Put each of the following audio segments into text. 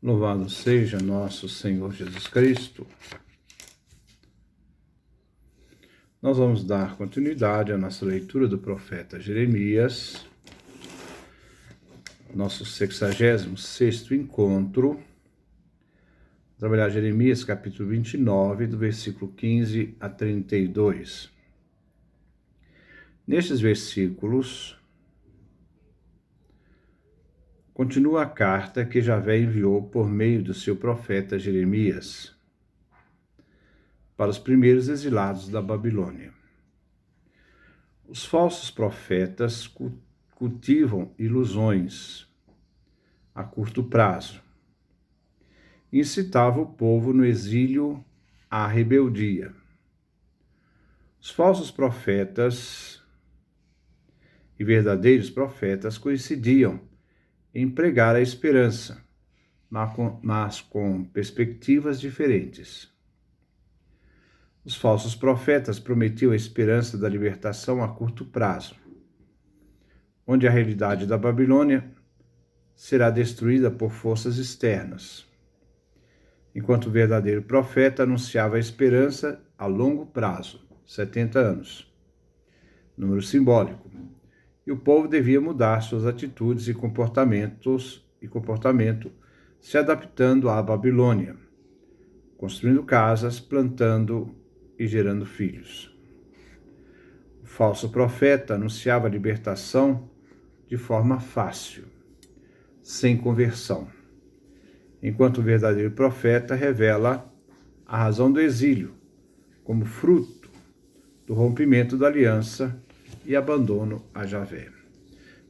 Louvado seja nosso Senhor Jesus Cristo. Nós vamos dar continuidade à nossa leitura do profeta Jeremias, nosso 66º encontro. Trabalhar Jeremias, capítulo 29, do versículo 15 a 32. Nestes versículos, continua a carta que Javé enviou por meio do seu profeta Jeremias para os primeiros exilados da Babilônia. Os falsos profetas cultivam ilusões a curto prazo. Incitavam o povo no exílio à rebeldia. Os falsos profetas e verdadeiros profetas coincidiam em pregar a esperança, mas com perspectivas diferentes. Os falsos profetas prometiam a esperança da libertação a curto prazo, onde a realidade da Babilônia será destruída por forças externas, enquanto o verdadeiro profeta anunciava a esperança a longo prazo, 70 anos, número simbólico, e o povo devia mudar suas atitudes e comportamento, se adaptando à Babilônia, construindo casas, plantando e gerando filhos. O falso profeta anunciava a libertação de forma fácil, sem conversão, enquanto o verdadeiro profeta revela a razão do exílio como fruto do rompimento da aliança e abandono a Javé.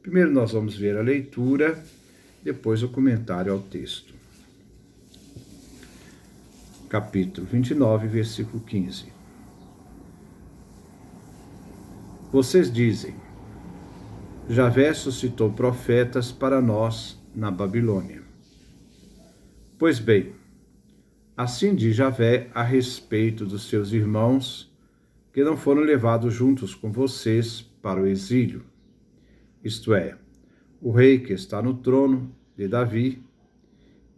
Primeiro nós vamos ver a leitura, depois o comentário ao texto. Capítulo 29, versículo 15. Vocês dizem: Javé suscitou profetas para nós na Babilônia. Pois bem, assim diz Javé a respeito dos seus irmãos que não foram levados juntos com vocês para o exílio, isto é, o rei que está no trono de Davi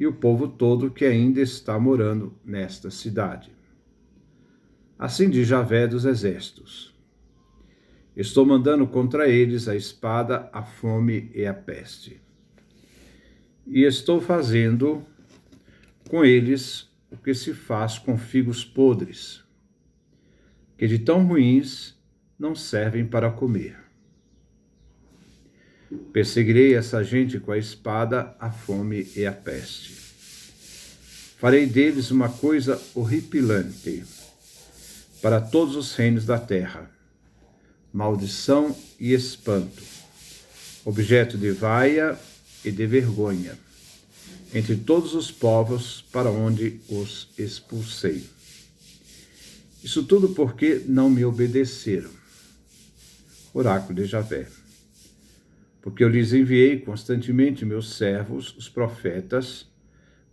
e o povo todo que ainda está morando nesta cidade. Assim diz Javé dos exércitos: estou mandando contra eles a espada, a fome e a peste. E estou fazendo com eles o que se faz com figos podres, que de tão ruins não servem para comer. Perseguirei essa gente com a espada, a fome e a peste. Farei deles uma coisa horripilante para todos os reinos da terra, maldição e espanto, objeto de vaia e de vergonha, entre todos os povos para onde os expulsei. Isso tudo porque não me obedeceram. Oráculo de Javé. Porque eu lhes enviei constantemente meus servos, os profetas,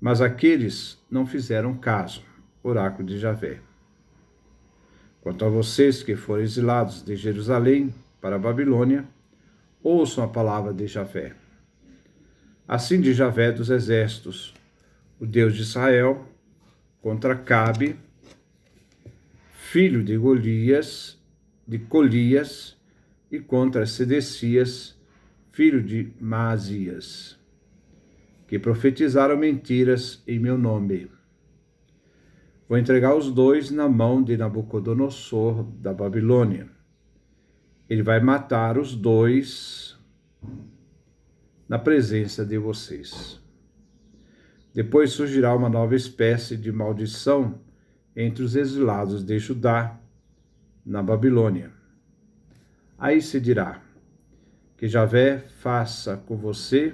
mas aqueles não fizeram caso. Oráculo de Javé. Quanto a vocês que foram exilados de Jerusalém para a Babilônia, ouçam a palavra de Javé. Assim diz Javé dos exércitos, o Deus de Israel, contra Acabe, filho de Colias, e contra Sedecias, filho de Maasias, que profetizaram mentiras em meu nome. Vou entregar os dois na mão de Nabucodonosor da Babilônia. Ele vai matar os dois na presença de vocês. Depois surgirá uma nova espécie de maldição entre os exilados de Judá, na Babilônia. Aí se dirá que Javé faça com você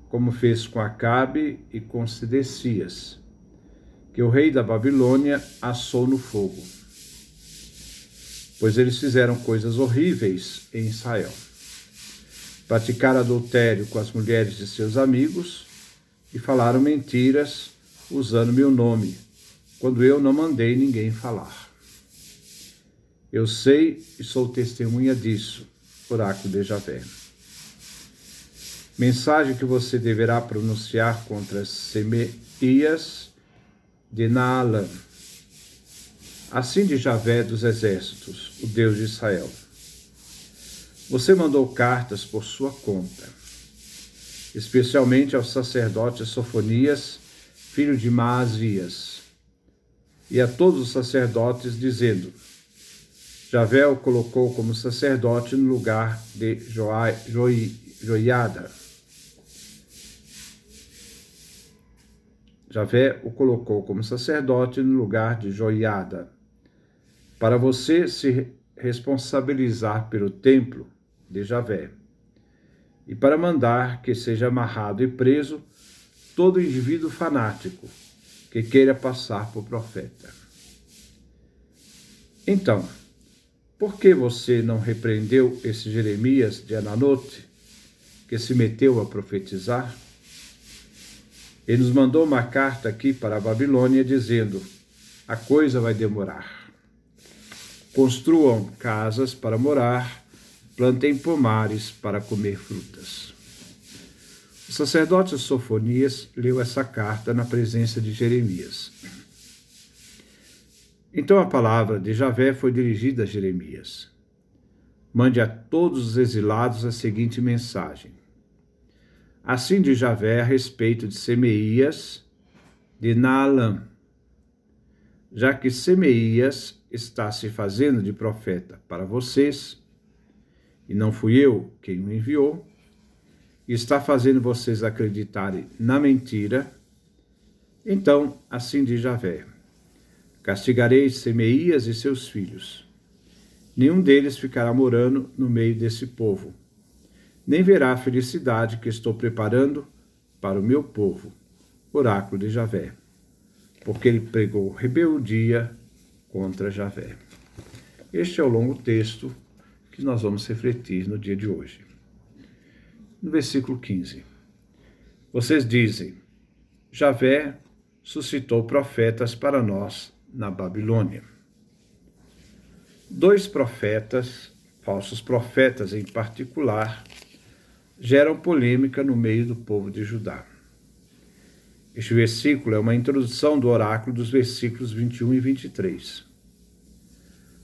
como fez com Acabe e com Sedecias, que o rei da Babilônia assou no fogo, pois eles fizeram coisas horríveis em Israel. Praticaram adultério com as mulheres de seus amigos e falaram mentiras usando meu nome, quando eu não mandei ninguém falar. Eu sei e sou testemunha disso, oráculo de Javé. Mensagem que você deverá pronunciar contra Semeias de Naalam. Assim diz Javé dos exércitos, o Deus de Israel. Você mandou cartas por sua conta, especialmente ao sacerdote Sofonias, filho de Maasias, e a todos os sacerdotes, dizendo: Javé o colocou como sacerdote no lugar de Joiada. Javé o colocou como sacerdote no lugar de Joiada, para você se responsabilizar pelo templo de Javé, e para mandar que seja amarrado e preso todo indivíduo fanático que queira passar por profeta. Então, por que você não repreendeu esse Jeremias de Ananote, que se meteu a profetizar? Ele nos mandou uma carta aqui para a Babilônia, dizendo: a coisa vai demorar. Construam casas para morar, plantem pomares para comer frutas. O sacerdote Sofonias leu essa carta na presença de Jeremias. Então a palavra de Javé foi dirigida a Jeremias: mande a todos os exilados a seguinte mensagem: assim diz Javé a respeito de Semeias de Naalam. Já que Semeias está se fazendo de profeta para vocês, e não fui eu quem o enviou, e está fazendo vocês acreditarem na mentira, então assim diz Javé: castigarei Semeias e seus filhos. Nenhum deles ficará morando no meio desse povo, nem verá a felicidade que estou preparando para o meu povo, oráculo de Javé, porque ele pregou rebeldia contra Javé. Este é o longo texto que nós vamos refletir no dia de hoje. No versículo 15, vocês dizem: Javé suscitou profetas para nós na Babilônia. Dois profetas, falsos profetas em particular, geram polêmica no meio do povo de Judá. Este versículo é uma introdução do oráculo dos versículos 21 e 23.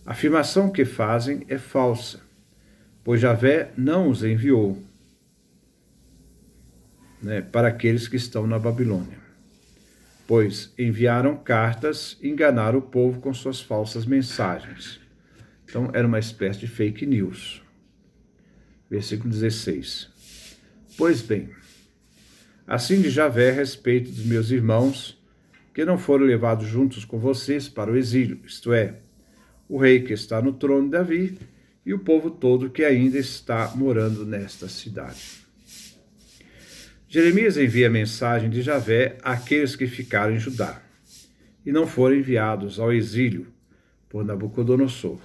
A afirmação que fazem é falsa, pois Javé não os enviou para aqueles que estão na Babilônia, pois enviaram cartas e enganaram o povo com suas falsas mensagens. Então, era uma espécie de fake news. Versículo 16. Pois bem, assim diz Javé a respeito dos meus irmãos, que não foram levados juntos com vocês para o exílio, isto é, o rei que está no trono de Davi e o povo todo que ainda está morando nesta cidade. Jeremias envia a mensagem de Javé àqueles que ficaram em Judá e não foram enviados ao exílio por Nabucodonosor.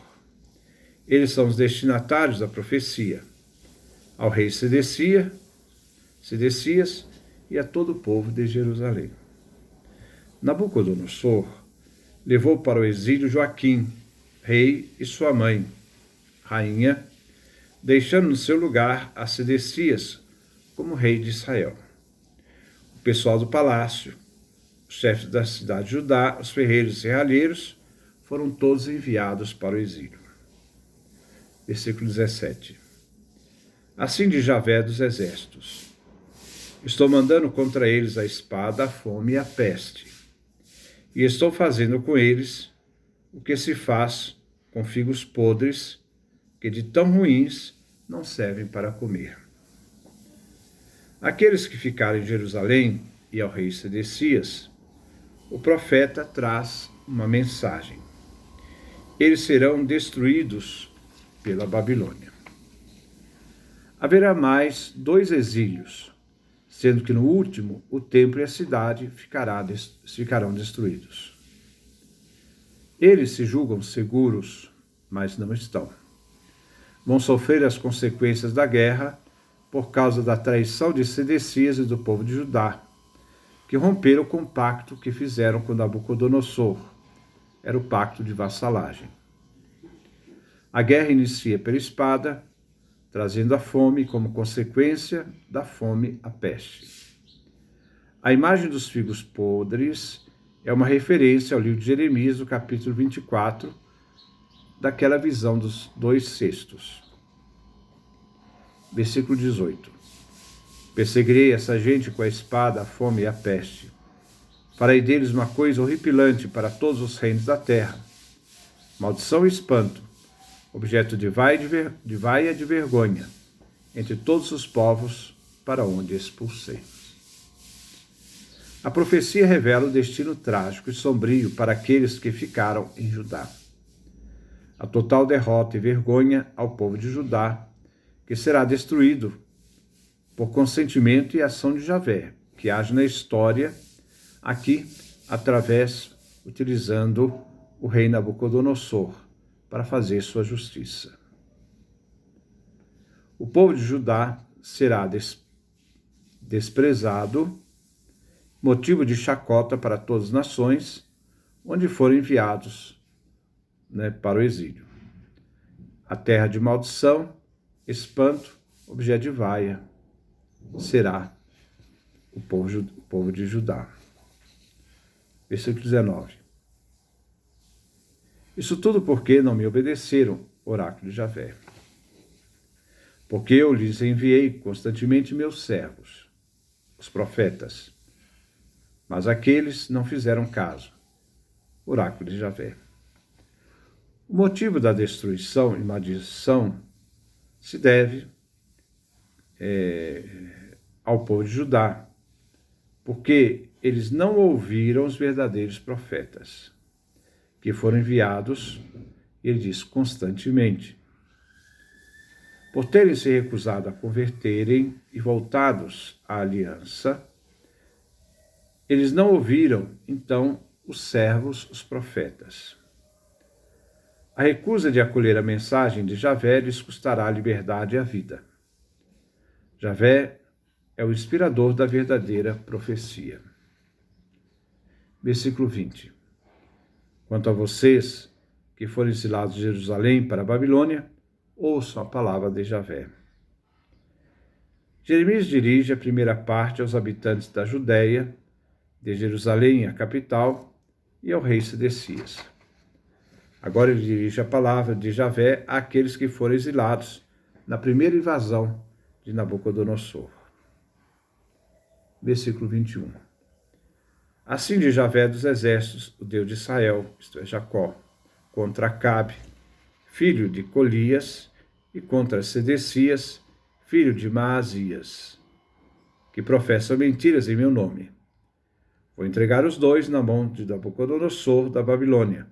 Eles são os destinatários da profecia, ao rei Sedecias e a todo o povo de Jerusalém. Nabucodonosor levou para o exílio Joaquim, rei, e sua mãe, rainha, deixando no seu lugar a Sedecias como rei de Israel. O pessoal do palácio, os chefes da cidade de Judá, os ferreiros e serralheiros, foram todos enviados para o exílio. Versículo 17. Assim diz Javé dos exércitos: estou mandando contra eles a espada, a fome e a peste, e estou fazendo com eles o que se faz com figos podres, que de tão ruins não servem para comer. Aqueles que ficaram em Jerusalém e ao rei Sedecias, o profeta traz uma mensagem: eles serão destruídos pela Babilônia. Haverá mais 2 exílios, sendo que no último o templo e a cidade ficarão destruídos. Eles se julgam seguros, mas não estão. Vão sofrer as consequências da guerra por causa da traição de Sedecias e do povo de Judá, que romperam com o pacto que fizeram com Nabucodonosor. Era o pacto de vassalagem. A guerra inicia pela espada, trazendo a fome como consequência da fome a peste. A imagem dos figos podres é uma referência ao livro de Jeremias, no capítulo 24, daquela visão dos 2 cestos. Versículo 18. Perseguirei essa gente com a espada, a fome e a peste. Farei deles uma coisa horripilante para todos os reinos da terra. Maldição e espanto, objeto de vaia e de vergonha, entre todos os povos para onde expulsei. A profecia revela o destino trágico e sombrio para aqueles que ficaram em Judá. A total derrota e vergonha ao povo de Judá, que será destruído por consentimento e ação de Javé, que age na história aqui utilizando o rei Nabucodonosor para fazer sua justiça. O povo de Judá será desprezado, motivo de chacota para todas as nações, onde foram enviados para o exílio. A terra de maldição, espanto, objeto de vaia, será o povo de Judá. Versículo 19. Isso tudo porque não me obedeceram, oráculo de Javé. Porque eu lhes enviei constantemente meus servos, os profetas, mas aqueles não fizeram caso, oráculo de Javé. O motivo da destruição e maldição se deve ao povo de Judá, porque eles não ouviram os verdadeiros profetas, que foram enviados, ele diz, constantemente. Por terem se recusado a converterem e voltados à aliança, eles não ouviram, então, os servos, os profetas. A recusa de acolher a mensagem de Javé lhes custará a liberdade e a vida. Javé é o inspirador da verdadeira profecia. Versículo 20. Quanto a vocês que foram exilados de Jerusalém para a Babilônia, ouçam a palavra de Javé. Jeremias dirige a primeira parte aos habitantes da Judéia, de Jerusalém, a capital, e ao rei Sedecias. Agora ele dirige a palavra de Javé àqueles que foram exilados na primeira invasão de Nabucodonosor. Versículo 21. Assim diz Javé dos exércitos, o Deus de Israel, isto é, Jacó, contra Acabe, filho de Colias, e contra Sedecias, filho de Maazias, que professam mentiras em meu nome. Vou entregar os dois na mão de Nabucodonosor da Babilônia.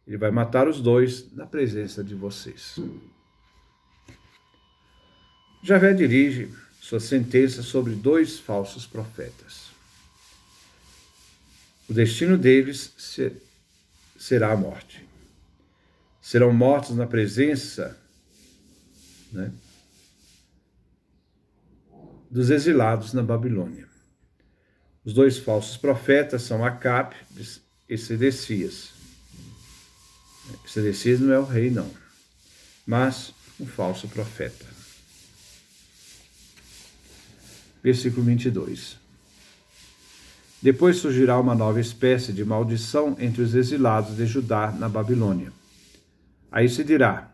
Ele vai matar os dois na presença de vocês. Javé dirige sua sentença sobre 2 falsos profetas. O destino deles será a morte. Serão mortos na presença dos exilados na Babilônia. Os 2 falsos profetas são Acabe e Sedecias. Sedecias não é o rei, não, mas um falso profeta. Versículo 22. Depois surgirá uma nova espécie de maldição entre os exilados de Judá na Babilônia. Aí se dirá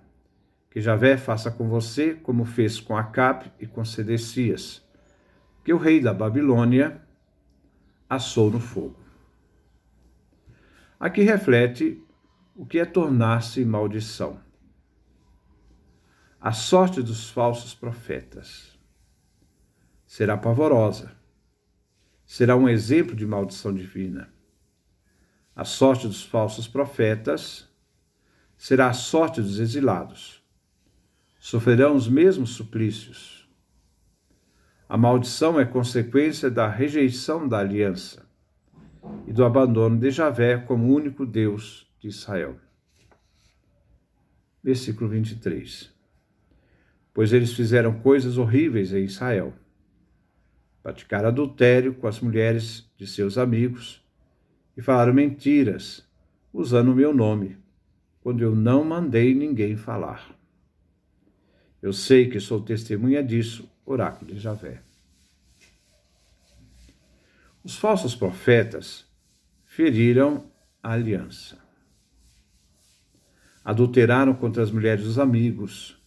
que Javé faça com você como fez com Acabe e com Sedecias, que o rei da Babilônia assou no fogo. Aqui reflete o que é tornar-se maldição. A sorte dos falsos profetas será pavorosa. Será um exemplo de maldição divina. A sorte dos falsos profetas será a sorte dos exilados. Sofrerão os mesmos suplícios. A maldição é consequência da rejeição da aliança e do abandono de Javé como único Deus de Israel. Versículo 23. Pois eles fizeram coisas horríveis em Israel. Praticaram adultério com as mulheres de seus amigos e falaram mentiras, usando o meu nome, quando eu não mandei ninguém falar. Eu sei que sou testemunha disso, oráculo de Javé. Os falsos profetas feriram a aliança. Adulteraram contra as mulheres dos amigos,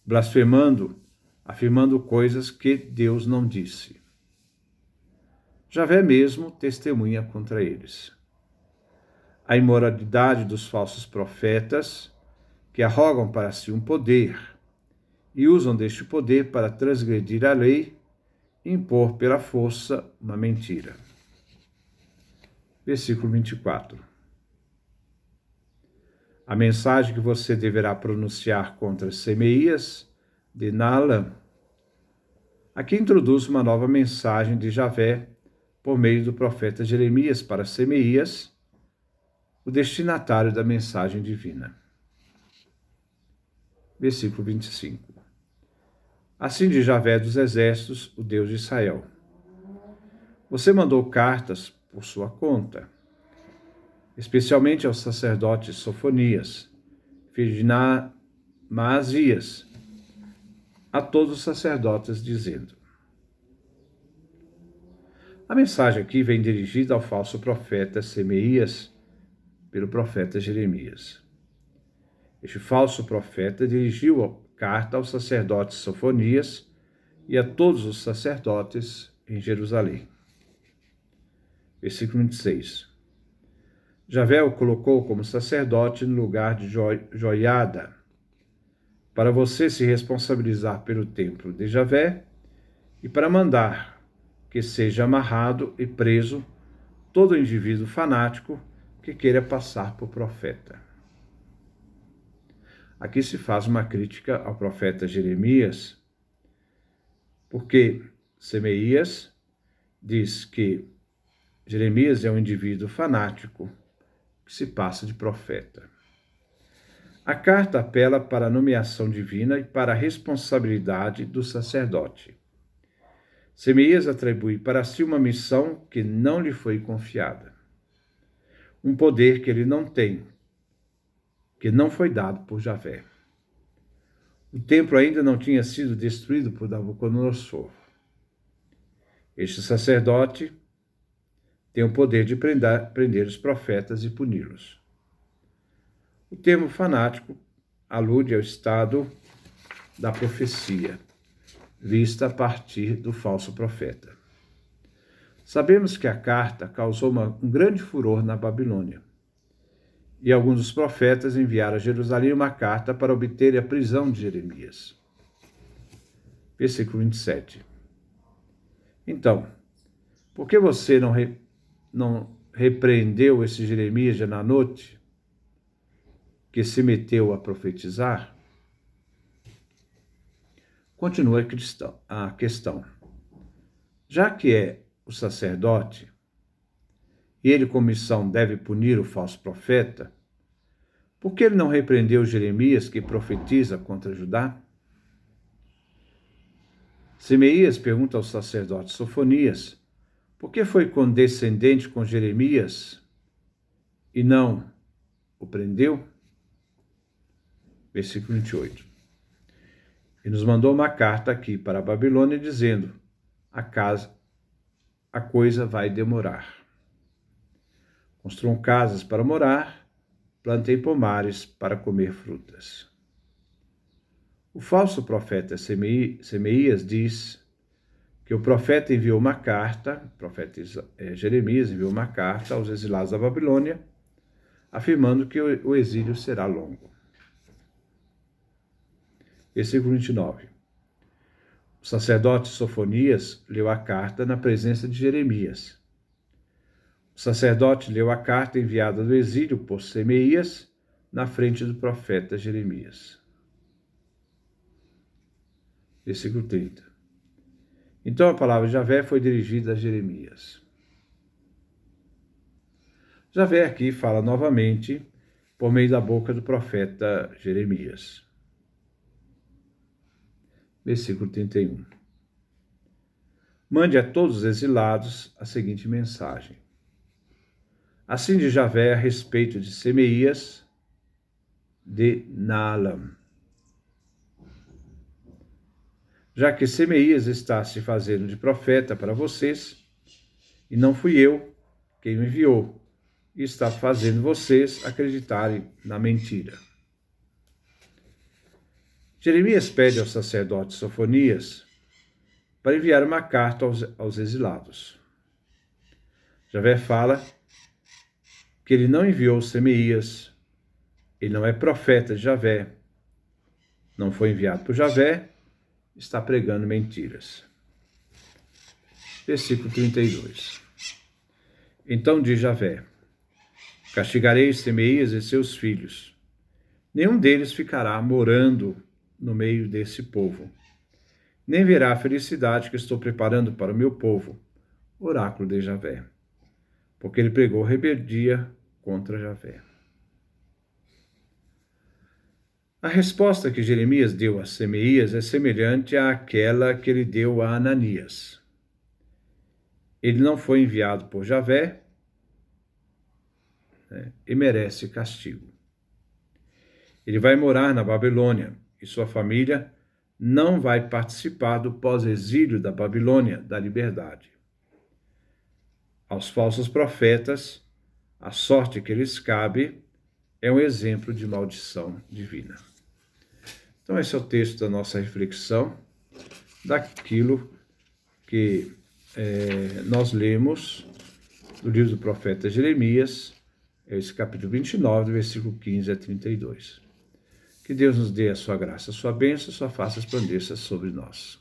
blasfemando, afirmando coisas que Deus não disse. Javé mesmo testemunha contra eles. A imoralidade dos falsos profetas, que arrogam para si um poder e usam deste poder para transgredir a lei e impor pela força uma mentira. Versículo 24. A mensagem que você deverá pronunciar contra Semeías de Naalam. Aqui introduz uma nova mensagem de Javé por meio do profeta Jeremias para Semeías, o destinatário da mensagem divina. Versículo 25. Assim diz Javé dos exércitos, o Deus de Israel: você mandou cartas por sua conta, especialmente ao sacerdote Sofonias, filho de Maasias, a todos os sacerdotes, dizendo. A mensagem aqui vem dirigida ao falso profeta Semeías pelo profeta Jeremias. Este falso profeta dirigiu a carta ao sacerdote Sofonias e a todos os sacerdotes em Jerusalém. Versículo 26. Javé o colocou como sacerdote no lugar de Joiada, para você se responsabilizar pelo templo de Javé e para mandar que seja amarrado e preso todo indivíduo fanático que queira passar por profeta. Aqui se faz uma crítica ao profeta Jeremias, porque Semeías diz que Jeremias é um indivíduo fanático que se passa de profeta. A carta apela para a nomeação divina e para a responsabilidade do sacerdote. Semeías atribui para si uma missão que não lhe foi confiada, um poder que ele não tem, que não foi dado por Javé. O templo ainda não tinha sido destruído por Nabucodonosor. Este sacerdote tem o poder de prender os profetas e puni-los. O termo fanático alude ao estado da profecia, vista a partir do falso profeta. Sabemos que a carta causou um grande furor na Babilônia, e alguns dos profetas enviaram a Jerusalém uma carta para obter a prisão de Jeremias. Versículo 27. Então, por que você não repreendeu esse Jeremias de Ananote, que se meteu a profetizar? Continua a questão. Já que é o sacerdote, e ele com missão deve punir o falso profeta, por que ele não repreendeu Jeremias que profetiza contra Judá? Semeías pergunta ao sacerdote Sofonias por que foi condescendente com Jeremias e não o prendeu? Versículo 28. E nos mandou uma carta aqui para a Babilônia dizendo: a coisa vai demorar. Construam casas para morar, plantem pomares para comer frutas. O falso profeta Semeías diz que o profeta enviou uma carta, o profeta Jeremias enviou uma carta aos exilados da Babilônia, afirmando que o exílio será longo. Versículo 29. O sacerdote Sofonias leu a carta na presença de Jeremias. O sacerdote leu a carta enviada do exílio por Semeías na frente do profeta Jeremias. Versículo 30. Então a palavra de Javé foi dirigida a Jeremias. Javé aqui fala novamente por meio da boca do profeta Jeremias. Versículo 31. Mande a todos os exilados a seguinte mensagem. Assim diz Javé a respeito de Semeías de Naalam. já que Semaías está se fazendo de profeta para vocês, e não fui eu quem o enviou, e está fazendo vocês acreditarem na mentira. Jeremias pede ao sacerdote Sofonias para enviar uma carta aos exilados. Javé fala que ele não enviou Semaías, ele não é profeta de Javé, não foi enviado por Javé, está pregando mentiras. Versículo 32. Então diz Javé: castigarei Semaías e seus filhos. Nenhum deles ficará morando no meio desse povo, nem verá a felicidade que estou preparando para o meu povo, oráculo de Javé, porque ele pregou rebeldia contra Javé. A resposta que Jeremias deu a Semaías é semelhante àquela que ele deu a Ananias. Ele não foi enviado por Javé, e merece castigo. Ele vai morar na Babilônia e sua família não vai participar do pós-exílio da Babilônia, da liberdade. Aos falsos profetas, a sorte que lhes cabe é um exemplo de maldição divina. Então, esse é o texto da nossa reflexão, daquilo que nós lemos do livro do profeta Jeremias, esse capítulo 29, versículo 15 a 32. Que Deus nos dê a sua graça, a sua bênção, a sua face resplandeça sobre nós.